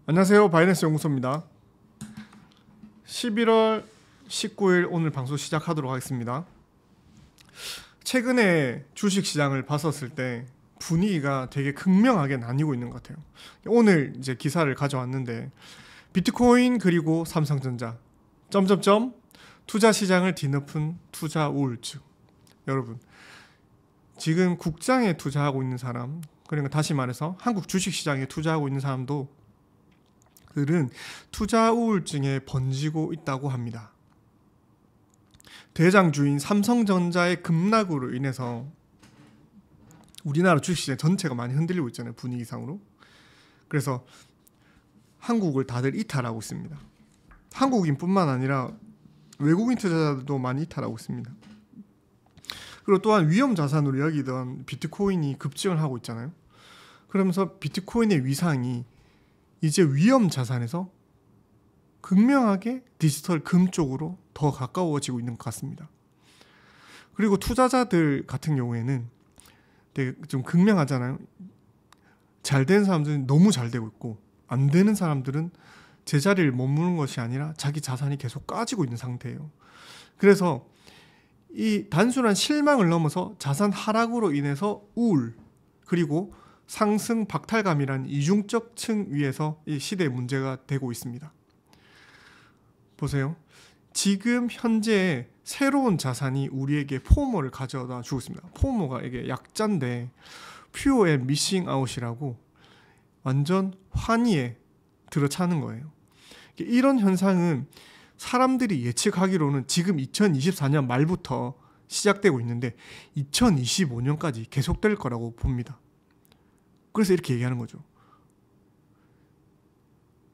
안녕하세요, 바이낸스 연구소입니다. 11월 19일 오늘 방송 시작하도록 하겠습니다. 최근에 주식시장을 봤었을 때 분위기가 되게 극명하게 나뉘고 있는 것 같아요. 오늘 이제 기사를 가져왔는데 비트코인 그리고 삼성전자 점점점 투자시장을 뒤덮은 투자 우울증. 여러분, 지금 국장에 투자하고 있는 사람, 그러니까 다시 말해서 한국 주식시장에 투자하고 있는 사람도 들은 투자 우울증에 번지고 있다고 합니다. 대장주인 삼성전자의 급락으로 인해서 우리나라 주식시장 전체가 많이 흔들리고 있잖아요, 분위기상으로. 그래서 한국을 다들 이탈하고 있습니다. 한국인뿐만 아니라 외국인 투자자들도 많이 이탈하고 있습니다. 그리고 또한 위험 자산으로 여기던 비트코인이 급증을 하고 있잖아요. 그러면서 비트코인의 위상이 이제 위험 자산에서 극명하게 디지털 금 쪽으로 더 가까워지고 있는 것 같습니다. 그리고 투자자들 같은 경우에는 되게 좀 극명하잖아요. 잘 되는 사람들은 너무 잘 되고 있고, 안 되는 사람들은 제자리를 머무는 것이 아니라 자기 자산이 계속 까지고 있는 상태예요. 그래서 이 단순한 실망을 넘어서 자산 하락으로 인해서 우울, 그리고 상승 박탈감이라는 이중적 층 위에서 이 시대의 문제가 되고 있습니다. 보세요. 지금 현재 새로운 자산이 우리에게 포모를 가져다 주고 있습니다. 포모가 이게 약자인데 Fear and Missing Out이라고 완전 환희에 들어차는 거예요. 이런 현상은 사람들이 예측하기로는 지금 2024년 말부터 시작되고 있는데 2025년까지 계속될 거라고 봅니다. 그래서 이렇게 얘기하는 거죠.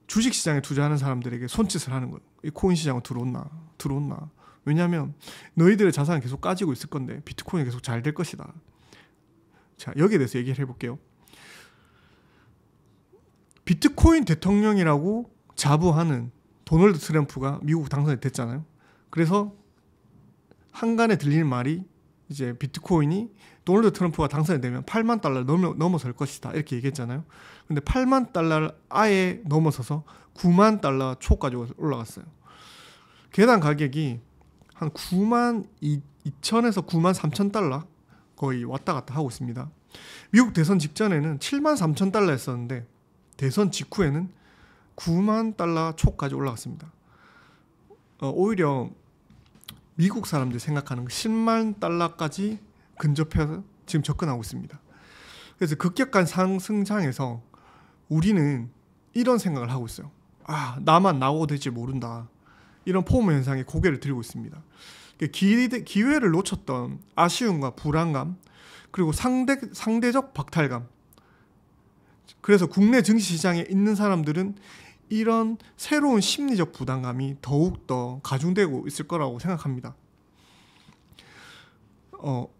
주식시장에 투자하는 사람들에게 손짓을 하는 거예요. 이 코인 시장은 들어온나. 왜냐하면 너희들의 자산은 계속 까지고 있을 건데 비트코인이 계속 잘 될 것이다. 자, 여기에 대해서 얘기를 해볼게요. 비트코인 대통령이라고 자부하는 도널드 트럼프가 미국 당선이 됐잖아요. 그래서 한간에 들리는 말이 이제 비트코인이 도널드 트럼프가 당선이 되면 8만 달러 넘어설 것이다, 이렇게 얘기했잖아요. 근데 8만 달러를 아예 넘어서서 9만 달러 초까지 올라갔어요. 개당 가격이 한 9만 2천에서 9만 3천 달러 거의 왔다 갔다 하고 있습니다. 미국 대선 직전에는 7만 3천 달러였었는데 대선 직후에는 9만 달러 초까지 올라갔습니다. 오히려 미국 사람들이 생각하는 10만 달러까지 근접해서 지금 접근하고 있습니다. 그래서 급격한 상승장에서 우리는 이런 생각을 하고 있어요. 아, 나만 나오고 될지 모른다. 이런 포모 현상에 고개를 들고 있습니다. 기회를 놓쳤던 아쉬움과 불안감, 그리고 상대적 박탈감. 그래서 국내 증시시장에 있는 사람들은 이런 새로운 심리적 부담감이 더욱더 가중되고 있을 거라고 생각합니다.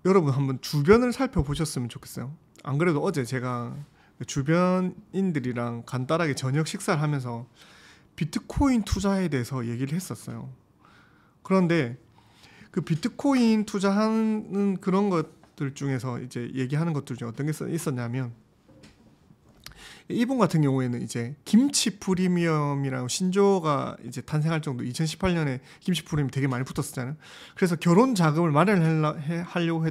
여러분 한번 주변을 살펴보셨으면 좋겠어요. 안 그래도 어제 제가 주변인들이랑 간단하게 저녁 식사를 하면서 비트코인 투자에 대해서 얘기를 했었어요. 그런데 그 비트코인 투자하는 그런 것들 중에서 이제 얘기하는 것들 중에 어떤 게 있었냐면, 이분 같은 경우에는 이제 김치 프리미엄이라고 신조어가 이제 탄생할 정도 2018년에 김치 프리미엄이 되게 많이 붙었었잖아요. 그래서 결혼 자금을 마련하려고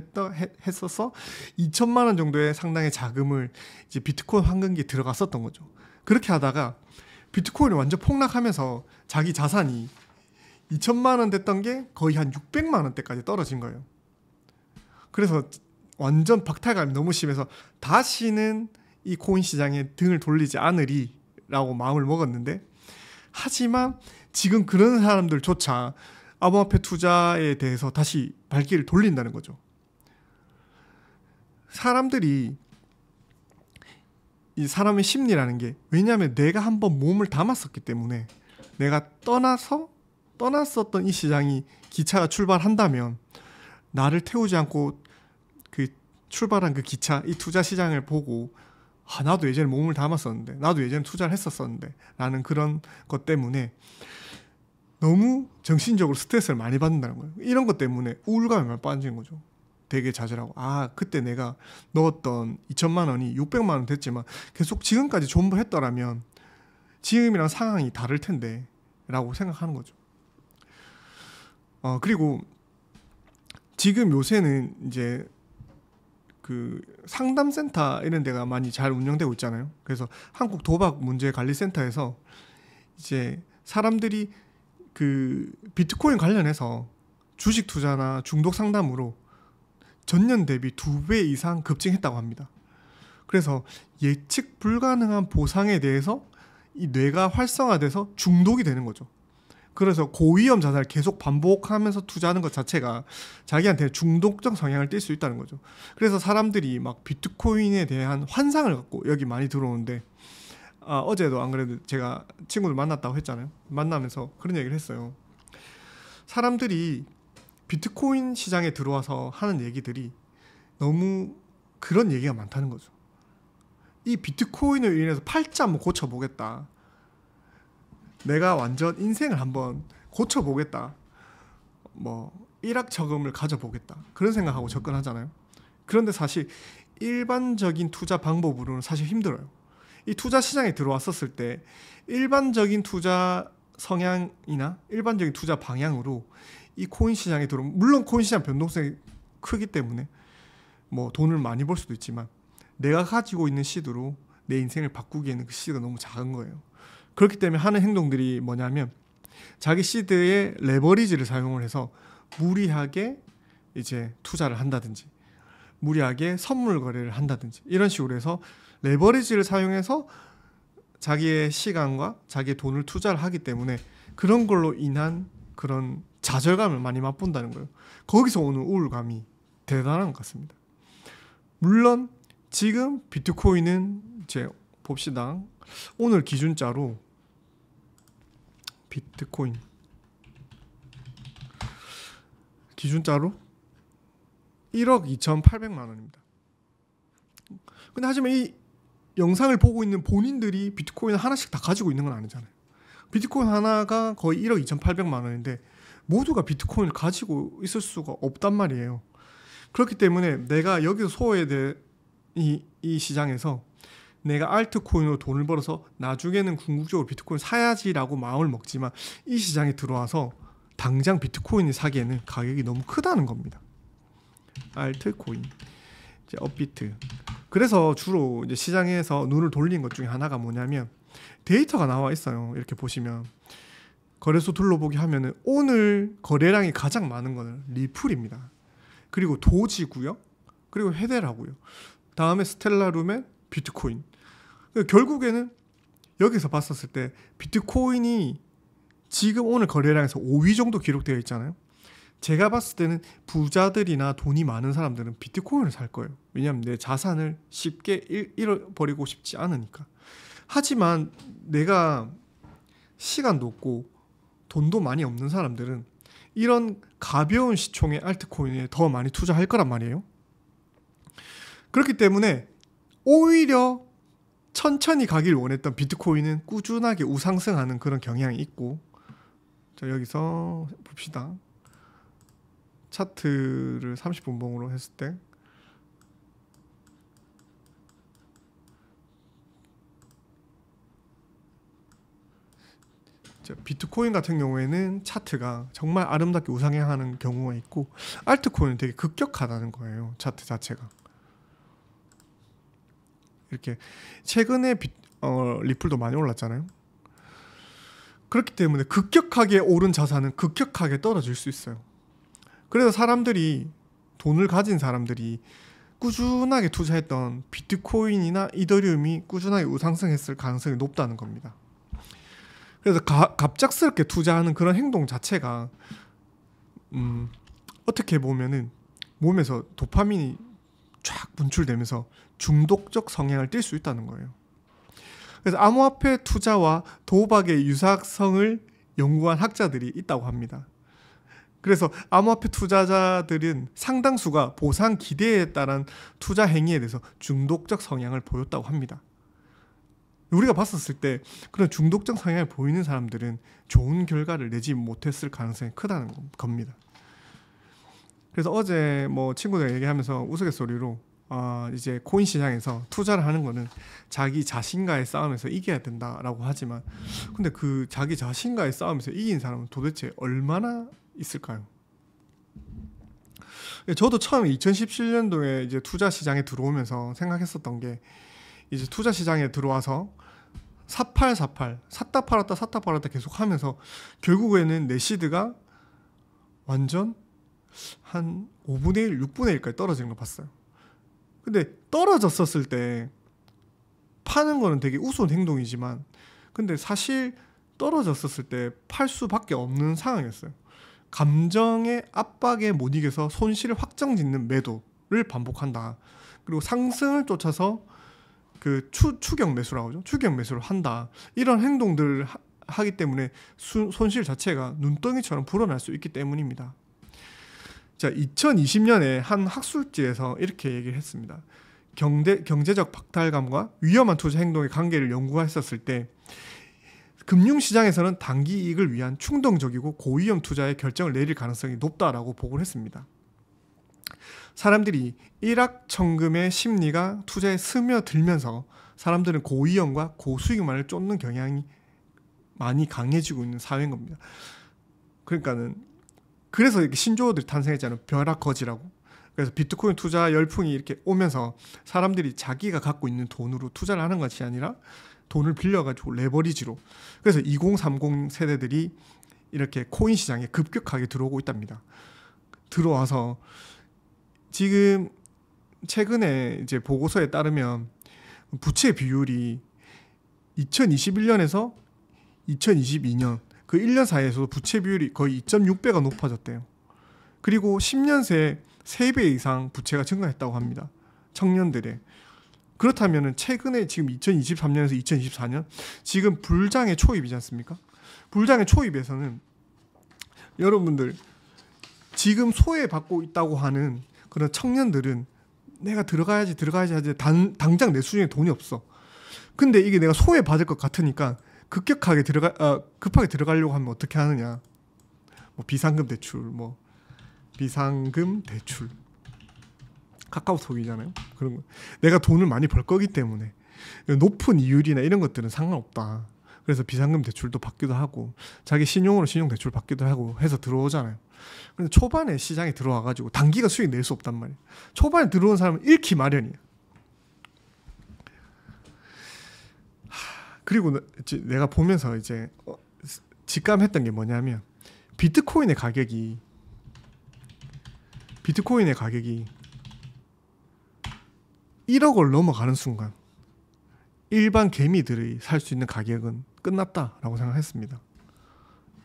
했어서 2천만 원 정도의 상당의 자금을 이제 비트코인 황금기에 들어갔었던 거죠. 그렇게 하다가 비트코인이 완전 폭락하면서 자기 자산이 2천만 원 됐던 게 거의 한 600만 원대까지 떨어진 거예요. 그래서 완전 박탈감이 너무 심해서 다시는 이 코인 시장에 등을 돌리지 않으리라고 마음을 먹었는데, 하지만 지금 그런 사람들조차 암호화폐 투자에 대해서 다시 발길을 돌린다는 거죠. 사람들이, 이 사람의 심리라는 게, 왜냐하면 내가 한번 몸을 담았었기 때문에, 내가 떠났었던 이 시장이 기차가 출발한다면 나를 태우지 않고 그 출발한 그 기차, 이 투자 시장을 보고 나도 예전에 몸을 담았었는데, 나도 예전에 투자를 했었었는데 라는 그런 것 때문에 너무 정신적으로 스트레스를 많이 받는다는 거예요. 이런 것 때문에 우울감에 많이 빠지는 거죠. 되게 좌절하고, 그때 내가 넣었던 2천만 원이 600만 원 됐지만 계속 지금까지 존버했더라면 지금이랑 상황이 다를 텐데 라고 생각하는 거죠. 그리고 지금 요새는 이제 그 상담센터 이런 데가 많이 잘 운영되고 있잖아요. 그래서 한국 도박 문제 관리센터에서 이제 사람들이 그 비트코인 관련해서 주식 투자나 중독 상담으로 전년 대비 2배 이상 급증했다고 합니다. 그래서 예측 불가능한 보상에 대해서 이 뇌가 활성화돼서 중독이 되는 거죠. 그래서 고위험 자산을 계속 반복하면서 투자하는 것 자체가 자기한테 중독적 성향을 띌 수 있다는 거죠. 그래서 사람들이 막 비트코인에 대한 환상을 갖고 여기 많이 들어오는데, 어제도 안 그래도 제가 친구들 만났다고 했잖아요. 만나면서 그런 얘기를 했어요. 사람들이 비트코인 시장에 들어와서 하는 얘기들이 너무 그런 얘기가 많다는 거죠. 이 비트코인을 인해서 팔자 한번 고쳐보겠다. 내가 완전 인생을 한번 고쳐보겠다. 뭐 일확천금을 가져보겠다. 그런 생각하고 접근하잖아요. 그런데 사실 일반적인 투자 방법으로는 사실 힘들어요. 이 투자 시장에 들어왔었을 때 일반적인 투자 성향이나 일반적인 투자 방향으로 이 코인 시장에 들어오면, 물론 코인 시장 변동성이 크기 때문에 뭐 돈을 많이 벌 수도 있지만 내가 가지고 있는 시드로 내 인생을 바꾸기에는 그 시드가 너무 작은 거예요. 그렇기 때문에 하는 행동들이 뭐냐면 자기 시드에 레버리지를 사용을 해서 무리하게 이제 투자를 한다든지 무리하게 선물 거래를 한다든지 이런 식으로 해서 레버리지를 사용해서 자기의 시간과 자기의 돈을 투자를 하기 때문에 그런 걸로 인한 그런 좌절감을 많이 맛본다는 거예요. 거기서 오는 우울감이 대단한 것 같습니다. 물론 지금 비트코인은 이제 봅시다. 오늘 기준자로 비트코인 기준자로 1억 2,800만 원입니다. 근데 하지만 이 영상을 보고 있는 본인들이 비트코인을 하나씩 다 가지고 있는 건 아니잖아요. 비트코인 하나가 거의 1억 2,800만 원인데 모두가 비트코인을 가지고 있을 수가 없단 말이에요. 그렇기 때문에 내가 여기서 소외된 이 시장에서 내가 알트코인으로 돈을 벌어서 나중에는 궁극적으로 비트코인 사야지라고 마음을 먹지만 이 시장에 들어와서 당장 비트코인을 사기에는 가격이 너무 크다는 겁니다. 알트코인, 이제 업비트. 그래서 주로 이제 시장에서 눈을 돌린 것 중에 하나가 뭐냐면 데이터가 나와 있어요. 이렇게 보시면 거래소 둘러보기 하면은 오늘 거래량이 가장 많은 거는 리플입니다. 그리고 도지고요. 그리고 헤데라고요. 다음에 스텔라룸의 비트코인. 결국에는 여기서 봤었을 때 비트코인이 지금 오늘 거래량에서 5위 정도 기록되어 있잖아요. 제가 봤을 때는 부자들이나 돈이 많은 사람들은 비트코인을 살 거예요. 왜냐하면 내 자산을 쉽게 잃어버리고 싶지 않으니까. 하지만 내가 시간도 없고 돈도 많이 없는 사람들은 이런 가벼운 시총의 알트코인에 더 많이 투자할 거란 말이에요. 그렇기 때문에 오히려 천천히 가길 원했던 비트코인은 꾸준하게 우상승하는 그런 경향이 있고, 자 여기서 봅시다. 차트를 30분 봉으로 했을 때 비트코인 같은 경우에는 차트가 정말 아름답게 우상향하는 경우가 있고 알트코인은 되게 급격하다는 거예요. 차트 자체가. 이렇게 최근에 리플도 많이 올랐잖아요. 그렇기 때문에 급격하게 오른 자산은 급격하게 떨어질 수 있어요. 그래서 사람들이, 돈을 가진 사람들이 꾸준하게 투자했던 비트코인이나 이더리움이 꾸준하게 우상승했을 가능성이 높다는 겁니다. 그래서 갑작스럽게 투자하는 그런 행동 자체가 어떻게 보면은 몸에서 도파민이 쫙 분출되면서 중독적 성향을 띌 수 있다는 거예요. 그래서 암호화폐 투자와 도박의 유사성을 연구한 학자들이 있다고 합니다. 그래서 암호화폐 투자자들은 상당수가 보상 기대에 따른 투자 행위에 대해서 중독적 성향을 보였다고 합니다. 우리가 봤었을 때 그런 중독적 성향이 보이는 사람들은 좋은 결과를 내지 못했을 가능성이 크다는 겁니다. 그래서 어제 뭐 친구들 얘기하면서 우스갯소리로 이제 코인 시장에서 투자를 하는 거는 자기 자신과의 싸움에서 이겨야 된다라고 하지만, 근데 그 자기 자신과의 싸움에서 이긴 사람은 도대체 얼마나 있을까요? 저도 처음에 2017년도에 이제 투자 시장에 들어오면서 생각했었던 게, 이제 투자 시장에 들어와서 사팔 샀다 팔았다 계속 하면서 결국에는 내 시드가 완전 한 5분의 1, 6분의 1까지 떨어지는 걸 봤어요. 근데 떨어졌었을 때 파는 거는 되게 우스운 행동이지만, 근데 사실 떨어졌었을 때 팔 수밖에 없는 상황이었어요. 감정의 압박에 못 이겨서 손실을 확정짓는 매도를 반복한다. 그리고 상승을 쫓아서 그 추격 매수라고 하죠. 추격 매수를 한다. 이런 행동들을 하기 때문에 손실 자체가 눈덩이처럼 불어날 수 있기 때문입니다. 자, 2020년에 한 학술지에서 이렇게 얘기를 했습니다. 경제적 박탈감과 위험한 투자 행동의 관계를 연구했었을 때, 금융시장에서는 단기 이익을 위한 충동적이고 고위험 투자의 결정을 내릴 가능성이 높다라고 보고를 했습니다. 사람들이 일확천금의 심리가 투자에 스며들면서 사람들은 고위험과 고수익만을 쫓는 경향이 많이 강해지고 있는 사회인 겁니다. 그래서 이렇게 신조어들이 탄생했잖아요. 벼락거지라고. 그래서 비트코인 투자 열풍이 이렇게 오면서 사람들이 자기가 갖고 있는 돈으로 투자를 하는 것이 아니라 돈을 빌려가지고 레버리지로, 그래서 2030 세대들이 이렇게 코인 시장에 급격하게 들어오고 있답니다. 들어와서 지금 최근에 이제 보고서에 따르면 부채 비율이 2021년에서 2022년 그 1년 사이에서도 부채 비율이 거의 2.6배가 높아졌대요. 그리고 10년 새에 3배 이상 부채가 증가했다고 합니다. 청년들의. 그렇다면 최근에 지금 2023년에서 2024년 지금 불장의 초입이지 않습니까? 불장의 초입에서는 여러분들 지금 소외받고 있다고 하는 그런 청년들은 내가 들어가야지 하지 당장 내 수중에 돈이 없어. 근데 이게 내가 소외받을 것 같으니까 급하게 들어가려고 하면 어떻게 하느냐? 뭐 비상금 대출 카카오톡이잖아요. 그런 거. 내가 돈을 많이 벌 거기 때문에 높은 이율이나 이런 것들은 상관없다. 그래서 비상금 대출도 받기도 하고 자기 신용으로 신용 대출 받기도 하고 해서 들어오잖아요. 근데 초반에 시장에 들어와가지고 단기가 수익 낼 수 없단 말이에요. 초반에 들어온 사람은 잃기 마련이에요. 그리고 내가 보면서 이제 직감했던 게 뭐냐면 비트코인의 가격이 1억을 넘어가는 순간 일반 개미들이 살 수 있는 가격은 끝났다라고 생각했습니다.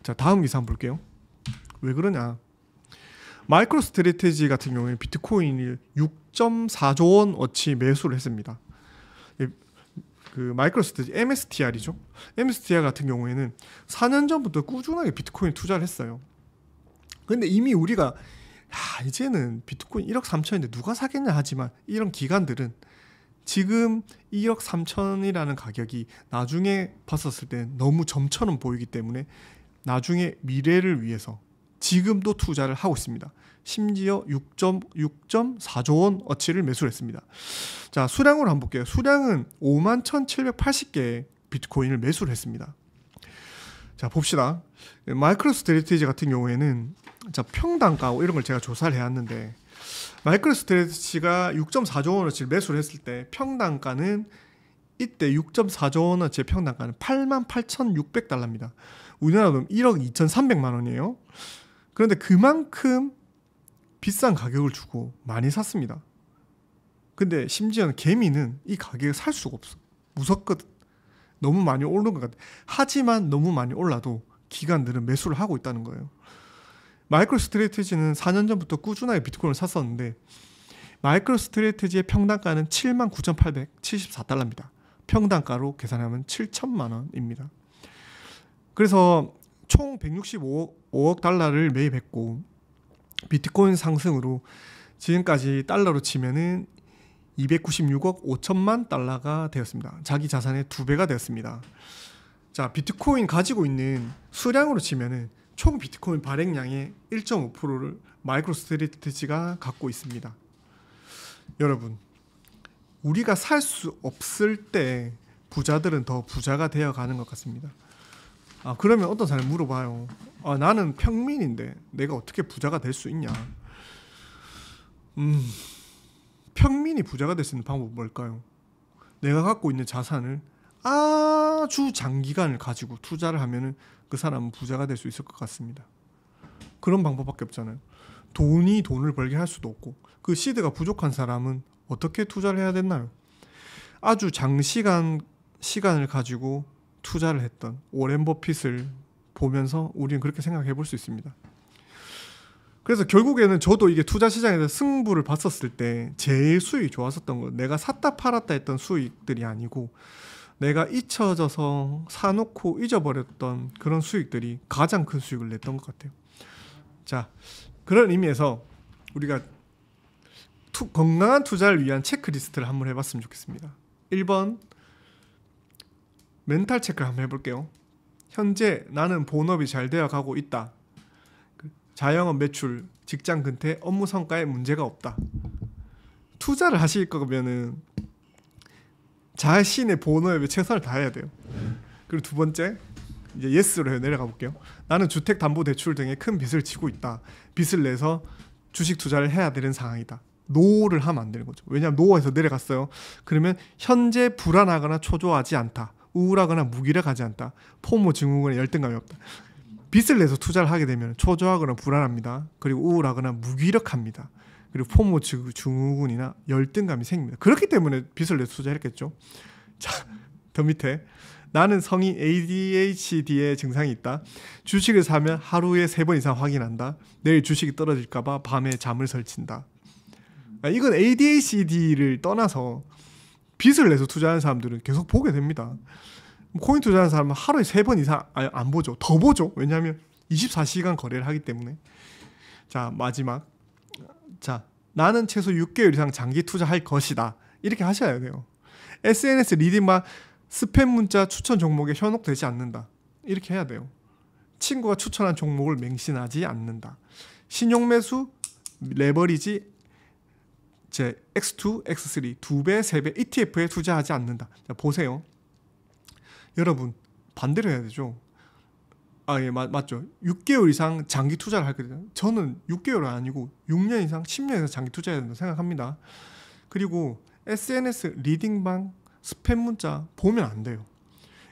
자, 다음 기사 한번 볼게요. 왜 그러냐? 마이크로 스트래티지 같은 경우에 비트코인을 6.4조 원어치 매수를 했습니다. 그 마이크로 스트래티지 MSTR이죠. MSTR 같은 경우에는 4년 전부터 꾸준하게 비트코인 투자를 했어요. 근데 이미 우리가 이제는 비트코인 1억 3천인데 누가 사겠냐 하지만 이런 기관들은 지금 1억 3천이라는 가격이 나중에 봤었을 때 너무 점처럼 보이기 때문에 나중에 미래를 위해서 지금도 투자를 하고 있습니다. 심지어 6.4조 원어치를 매수를 했습니다. 자, 수량으로 한번 볼게요. 수량은 51,780개의 비트코인을 매수를 했습니다. 자, 봅시다. 마이크로 스트래티지 같은 경우에는 평단가 이런 걸 제가 조사를 해왔는데, 마이크로 스트래티지가 6.4조 원어치를 매수를 했을 때 평단가는 이때 6.4조 원어치의 평단가는 88,600달러입니다. 우리나라 돈 1억 2,300만 원이에요. 그런데 그만큼 비싼 가격을 주고 많이 샀습니다. 근데 심지어는 개미는 이 가격을 살 수가 없어. 무섭거든. 너무 많이 오른 것 같아. 하지만 너무 많이 올라도 기관들은 매수를 하고 있다는 거예요. 마이크로 스트래티지는 4년 전부터 꾸준하게 비트코인을 샀었는데 마이크로 스트래티지의 평단가는 79,874달러입니다. 평단가로 계산하면 7천만 원입니다. 그래서 총 165억 달러를 매입했고 비트코인 상승으로 지금까지 달러로 치면은 296억 5천만 달러가 되었습니다. 자기 자산의 2배가 되었습니다. 자, 비트코인 가지고 있는 수량으로 치면은 총 비트코인 발행량의 1.5%를 마이크로스트래티지가 갖고 있습니다. 여러분, 우리가 살 수 없을 때 부자들은 더 부자가 되어가는 것 같습니다. 그러면 어떤 사람이 물어봐요. 나는 평민인데 내가 어떻게 부자가 될 수 있냐? 평민이 부자가 될 수 있는 방법은 뭘까요? 내가 갖고 있는 자산을 아주 장기간을 가지고 투자를 하면은 그 사람은 부자가 될 수 있을 것 같습니다. 그런 방법밖에 없잖아요. 돈을 벌게 할 수도 없고, 그 시드가 부족한 사람은 어떻게 투자를 해야 되나요? 아주 장시간 시간을 가지고 투자를 했던 워렌 버핏을 보면서 우리는 그렇게 생각해 볼 수 있습니다. 그래서 결국에는 저도 이게 투자 시장에서 승부를 봤었을 때 제일 수익이 좋았었던 건 내가 샀다 팔았다 했던 수익들이 아니고 내가 잊혀져서 사놓고 잊어버렸던 그런 수익들이 가장 큰 수익을 냈던 것 같아요. 자, 그런 의미에서 우리가 건강한 투자를 위한 체크리스트를 한번 해봤으면 좋겠습니다. 1번, 멘탈 체크를 한번 해볼게요. 현재 나는 본업이 잘 되어가고 있다. 자영업 매출, 직장 근태, 업무 성과에 문제가 없다. 투자를 하실 거면은 자신의 본업에 최선을 다해야 돼요. 그리고 두 번째, 이제 예스로 내려가 볼게요. 나는 주택담보대출 등의 큰 빚을 지고 있다. 빚을 내서 주식 투자를 해야 되는 상황이다. 노를 하면 안 되는 거죠. 왜냐하면 노에서 내려갔어요. 그러면 현재 불안하거나 초조하지 않다. 우울하거나 무기력하지 않다. 포모 증후군에 열등감이 없다. 빚을 내서 투자를 하게 되면 초조하거나 불안합니다. 그리고 우울하거나 무기력합니다. 그리고 포모 증후군이나 열등감이 생깁니다. 그렇기 때문에 빚을 내서 투자했겠죠. 자, 더 밑에 나는 성인 ADHD의 증상이 있다. 주식을 사면 하루에 3번 이상 확인한다. 내일 주식이 떨어질까 봐 밤에 잠을 설친다. 이건 ADHD를 떠나서 빚을 내서 투자하는 사람들은 계속 보게 됩니다. 코인 투자하는 사람은 하루에 3번 이상 안 보죠. 더 보죠. 왜냐하면 24시간 거래를 하기 때문에. 자, 마지막. 자, 나는 최소 6개월 이상 장기 투자할 것이다. 이렇게 하셔야 돼요. SNS 리딩과 스팸 문자 추천 종목에 현혹되지 않는다. 이렇게 해야 돼요. 친구가 추천한 종목을 맹신하지 않는다. 신용 매수, 레버리지, X2, X3 2배, 3배 ETF에 투자하지 않는다. 자, 보세요. 여러분, 반대로 해야 되죠. 예, 맞죠. 6개월 이상 장기 투자를 할 거예요. 저는 6개월은 아니고 6년 이상, 10년 이상 장기 투자해야 된다고 생각합니다. 그리고 SNS 리딩방 스팸 문자 보면 안 돼요.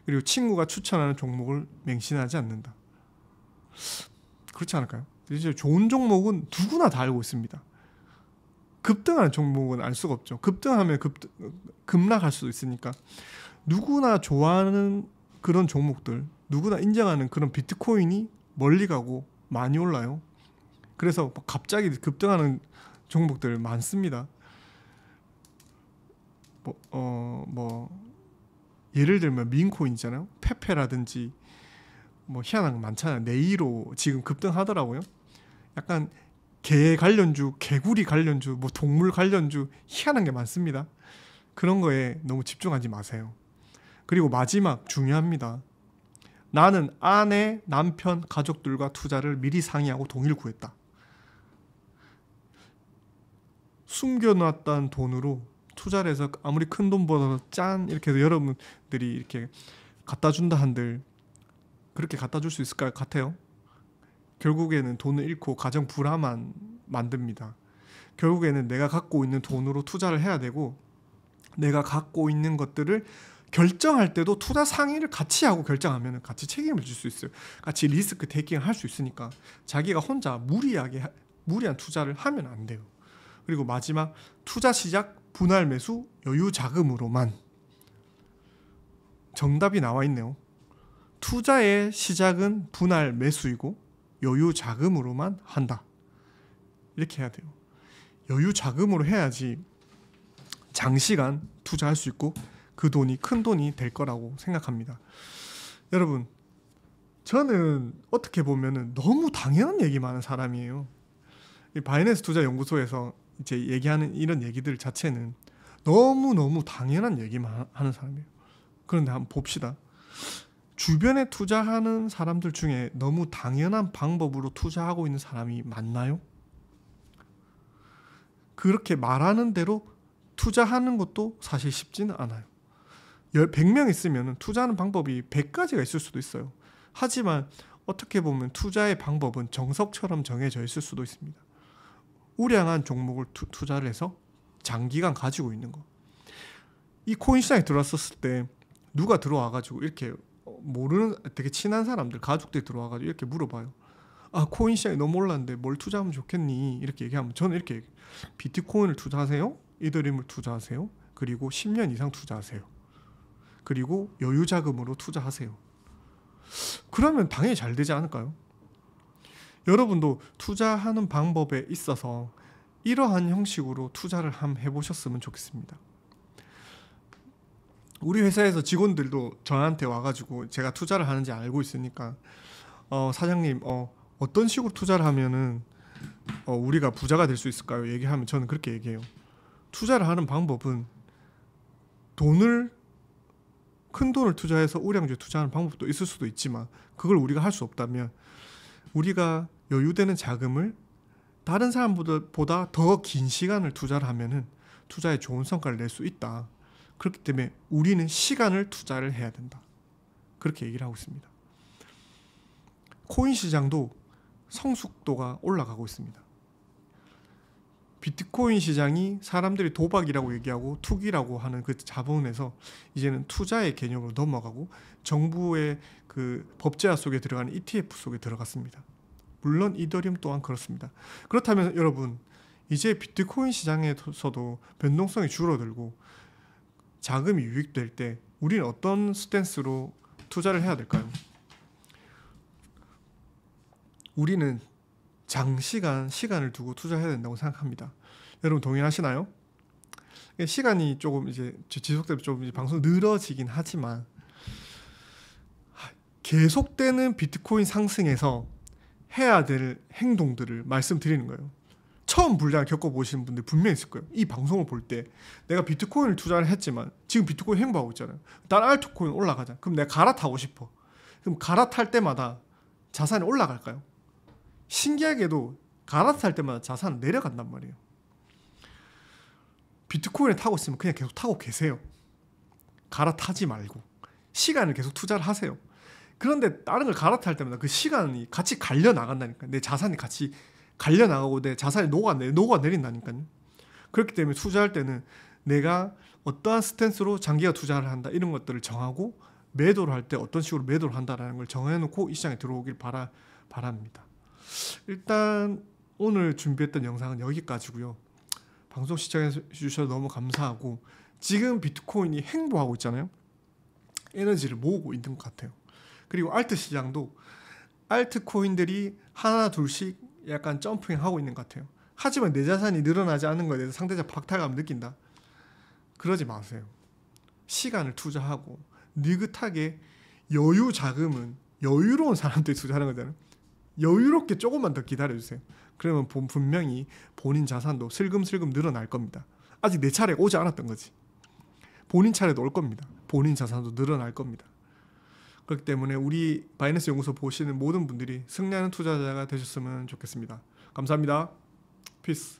그리고 친구가 추천하는 종목을 맹신하지 않는다. 그렇지 않을까요? 이제 좋은 종목은 누구나 다 알고 있습니다. 급등하는 종목은 알 수가 없죠. 급등하면 급락할 수도 있으니까 누구나 좋아하는 그런 종목들, 누구나 인정하는 그런 비트코인이 멀리 가고 많이 올라요. 그래서 갑자기 급등하는 종목들 많습니다. 예를 들면 민코인이잖아요. 페페라든지 뭐 희한한 거 많잖아요. 네이로 지금 급등하더라고요. 약간 개 관련주, 개구리 관련주, 뭐 동물 관련주 희한한 게 많습니다. 그런 거에 너무 집중하지 마세요. 그리고 마지막 중요합니다. 나는 아내, 남편, 가족들과 투자를 미리 상의하고 동의를 구했다. 숨겨놨던 돈으로 투자를 해서 아무리 큰 돈 벌어서 짠 이렇게 해서 여러분들이 이렇게 갖다 준다 한들 그렇게 갖다 줄 수 있을 것 같아요? 결국에는 돈을 잃고 가정 불화만 만듭니다. 결국에는 내가 갖고 있는 돈으로 투자를 해야 되고 내가 갖고 있는 것들을 결정할 때도 투자 상의를 같이 하고 결정하면 같이 책임을 질 수 있어요. 같이 리스크 테이킹을 할 수 있으니까 자기가 혼자 무리한 투자를 하면 안 돼요. 그리고 마지막 투자 시작 분할 매수 여유 자금으로만. 정답이 나와 있네요. 투자의 시작은 분할 매수이고 여유 자금으로만 한다. 이렇게 해야 돼요. 여유 자금으로 해야지 장시간 투자할 수 있고 그 돈이 큰 돈이 될 거라고 생각합니다. 여러분, 저는 어떻게 보면은 너무 당연한 얘기만 하는 사람이에요. 이 바이낸스 투자 연구소에서 이제 얘기하는 이런 얘기들 자체는 너무너무 당연한 얘기만 하는 사람이에요. 그런데 한번 봅시다. 주변에 투자하는 사람들 중에 너무 당연한 방법으로 투자하고 있는 사람이 많나요? 그렇게 말하는 대로 투자하는 것도 사실 쉽지는 않아요. 100명 있으면 투자하는 방법이 100가지가 있을 수도 있어요. 하지만 어떻게 보면 투자의 방법은 정석처럼 정해져 있을 수도 있습니다. 우량한 종목을 투자를 해서 장기간 가지고 있는 거. 이 코인 시장에 들어왔었을 때 누가 들어와가지고 이렇게 모르는 되게 친한 사람들, 가족들이 들어와가지고 이렇게 물어봐요. 아, 코인 시장에 너무 올랐는데 뭘 투자하면 좋겠니? 이렇게 얘기하면 저는 이렇게 얘기해요. 비트코인을 투자하세요? 이더리움을 투자하세요? 그리고 10년 이상 투자하세요. 그리고 여유 자금으로 투자하세요. 그러면 당연히 잘 되지 않을까요? 여러분도 투자하는 방법에 있어서 이러한 형식으로 투자를 한번 해보셨으면 좋겠습니다. 우리 회사에서 직원들도 저한테 와가지고 제가 투자를 하는지 알고 있으니까 사장님 어떤 식으로 투자를 하면은 우리가 부자가 될 수 있을까요? 얘기하면 저는 그렇게 얘기해요. 투자를 하는 방법은 큰 돈을 투자해서 우량주에 투자하는 방법도 있을 수도 있지만 그걸 우리가 할 수 없다면 우리가 여유되는 자금을 다른 사람보다 더 긴 시간을 투자를 하면은 투자에 좋은 성과를 낼 수 있다. 그렇기 때문에 우리는 시간을 투자를 해야 된다. 그렇게 얘기를 하고 있습니다. 코인 시장도 성숙도가 올라가고 있습니다. 비트코인 시장이 사람들이 도박이라고 얘기하고 투기라고 하는 그 자본에서 이제는 투자의 개념으로 넘어가고 정부의 그 법제화 속에 들어가는 ETF 속에 들어갔습니다. 물론 이더리움 또한 그렇습니다. 그렇다면 여러분, 이제 비트코인 시장에서도 변동성이 줄어들고 자금이 유입될 때 우리는 어떤 스탠스로 투자를 해야 될까요? 우리는 장시간 시간을 두고 투자해야 된다고 생각합니다. 여러분 동의하시나요? 시간이 조금 이제 지속되면 좀 이제 방송 늘어지긴 하지만 계속되는 비트코인 상승에서 해야 될 행동들을 말씀드리는 거예요. 처음 불량을 겪어보시는 분들 분명히 있을 거예요. 이 방송을 볼 때 내가 비트코인을 투자를 했지만 지금 비트코인 행보하고 있잖아요. 다른 알트코인 올라가자. 그럼 내가 갈아타고 싶어. 그럼 갈아탈 때마다 자산이 올라갈까요? 신기하게도 갈아탈 때마다 자산은 내려간단 말이에요. 비트코인을 타고 있으면 그냥 계속 타고 계세요. 갈아타지 말고 시간을 계속 투자를 하세요. 그런데 다른 걸 갈아탈 때마다 그 시간이 같이 갈려 나간다니까요. 내 자산이 같이 갈려 나가고 내 자산이 녹아내린다니까요. 그렇기 때문에 투자할 때는 내가 어떠한 스탠스로 장기가 투자를 한다 이런 것들을 정하고 매도를 할 때 어떤 식으로 매도를 한다라는 걸 정해놓고 이 시장에 들어오길 바랍니다. 일단 오늘 준비했던 영상은 여기까지고요. 방송 시청해 주셔서 너무 감사하고 지금 비트코인이 행보하고 있잖아요. 에너지를 모으고 있는 것 같아요. 그리고 알트 시장도 알트코인들이 하나 둘씩 약간 점핑하고 있는 것 같아요. 하지만 내 자산이 늘어나지 않는 것에 대해서 상대적 박탈감을 느낀다. 그러지 마세요. 시간을 투자하고 느긋하게 여유 자금은 여유로운 사람들이 투자하는 거잖아요. 여유롭게 조금만 더 기다려주세요. 그러면 분명히 본인 자산도 슬금슬금 늘어날 겁니다. 아직 내 차례가 오지 않았던 거지. 본인 차례도 올 겁니다. 본인 자산도 늘어날 겁니다. 그렇기 때문에 우리 바이낸스 연구소 보시는 모든 분들이 승리하는 투자자가 되셨으면 좋겠습니다. 감사합니다. 피스.